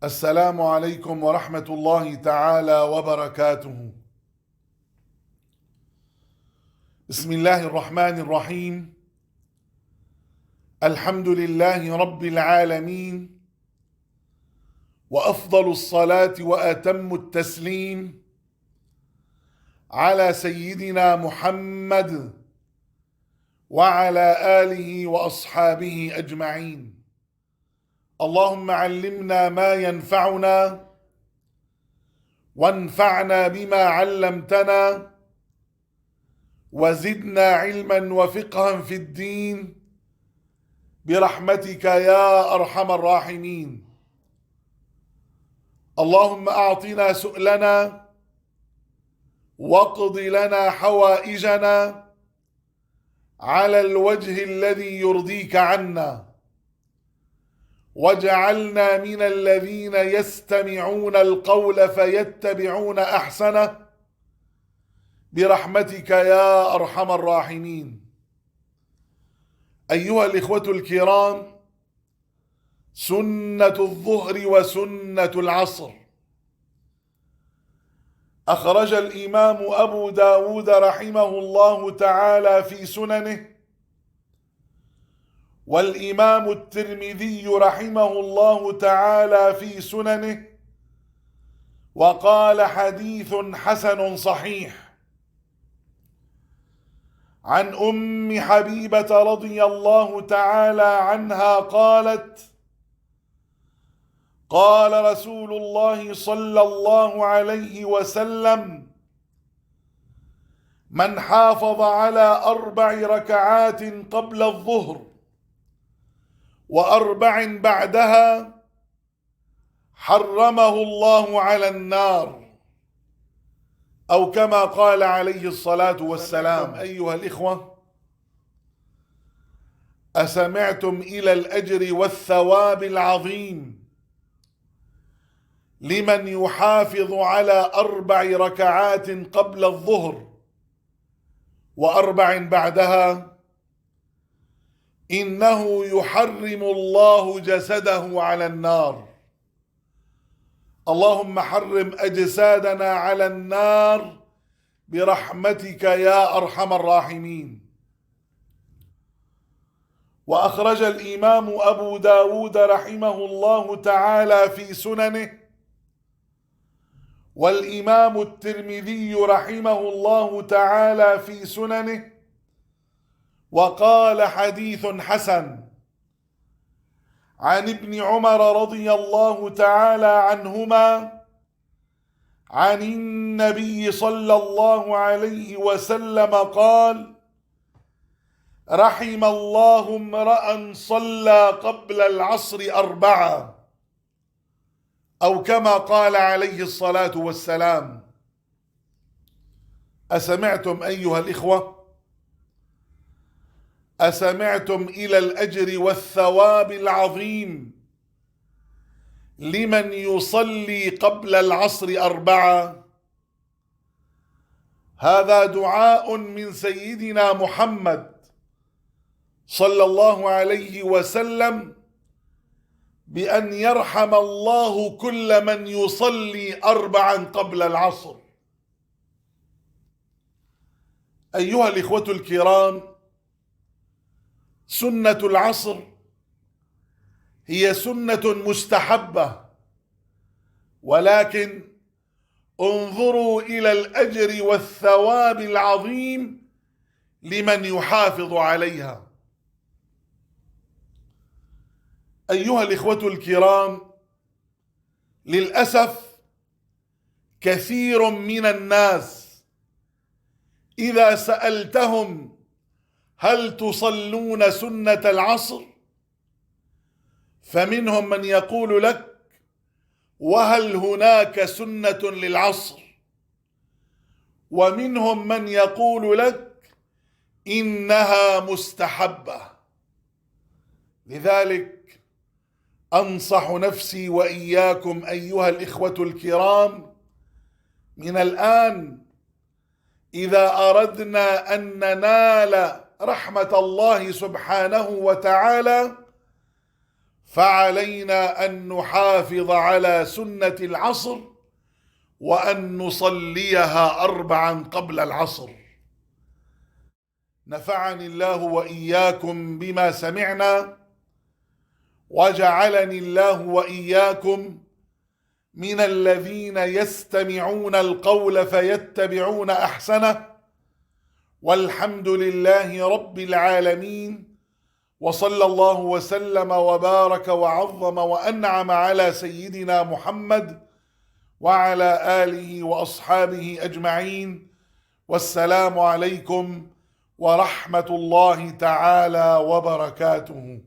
السلام عليكم ورحمة الله تعالى وبركاته. بسم الله الرحمن الرحيم. الحمد لله رب العالمين، وأفضل الصلاة وأتم التسليم على سيدنا محمد وعلى آله وأصحابه أجمعين. اللهم علمنا ما ينفعنا وانفعنا بما علمتنا وزدنا علما وفقها في الدين برحمتك يا أرحم الراحمين. اللهم أعطنا سؤلنا واقض لنا حوائجنا على الوجه الذي يرضيك عنا، واجعلنا من الذين يستمعون القول فيتبعون أحسنه برحمتك يا أرحم الراحمين. أيها الإخوة الكرام، سنة الظهر وسنة العصر. أخرج الإمام أبو داود رحمه الله تعالى في سننه، والإمام الترمذي رحمه الله تعالى في سننه، وقال حديث حسن صحيح، عن أم حبيبة رضي الله تعالى عنها قالت: قال رسول الله صلى الله عليه وسلم: من حافظ على 4 ركعات قبل الظهر و4 بعدها حرمه الله على النار، أو كما قال عليه الصلاة والسلام. أيها الإخوة، أسمعتم إلى الأجر والثواب العظيم لمن يحافظ على 4 ركعات قبل الظهر و4 بعدها؟ إنه يحرم الله جسده على النار. اللهم حرم أجسادنا على النار برحمتك يا أرحم الراحمين. وأخرج الإمام أبو داود رحمه الله تعالى في سننه، والإمام الترمذي رحمه الله تعالى في سننه، وقال حديث حسن، عن ابن عمر رضي الله تعالى عنهما عن النبي صلى الله عليه وسلم قال: رحم الله امرأ صلى قبل العصر 4، أو كما قال عليه الصلاة والسلام. أسمعتم أيها الإخوة؟ أسمعتم إلى الأجر والثواب العظيم لمن يصلي قبل العصر 4؟ هذا دعاء من سيدنا محمد صلى الله عليه وسلم بأن يرحم الله كل من يصلي 4 قبل العصر. أيها الإخوة الكرام، سنة العصر هي سنة مستحبة، ولكن انظروا إلى الأجر والثواب العظيم لمن يحافظ عليها. أيها الإخوة الكرام، للأسف كثير من الناس إذا سألتهم: هل تصلون سنة العصر؟ فمنهم من يقول لك: وهل هناك سنة للعصر؟ ومنهم من يقول لك: إنها مستحبة. لذلك أنصح نفسي وإياكم أيها الإخوة الكرام من الآن، إذا أردنا أن ننال رحمة الله سبحانه وتعالى، فعلينا أن نحافظ على سنة العصر وأن نصليها 4 قبل العصر. نفعني الله وإياكم بما سمعنا، وجعلني الله وإياكم من الذين يستمعون القول فيتبعون أحسنه. والحمد لله رب العالمين، وصلى الله وسلم وبارك وعظم وأنعم على سيدنا محمد وعلى آله وأصحابه أجمعين. والسلام عليكم ورحمة الله تعالى وبركاته.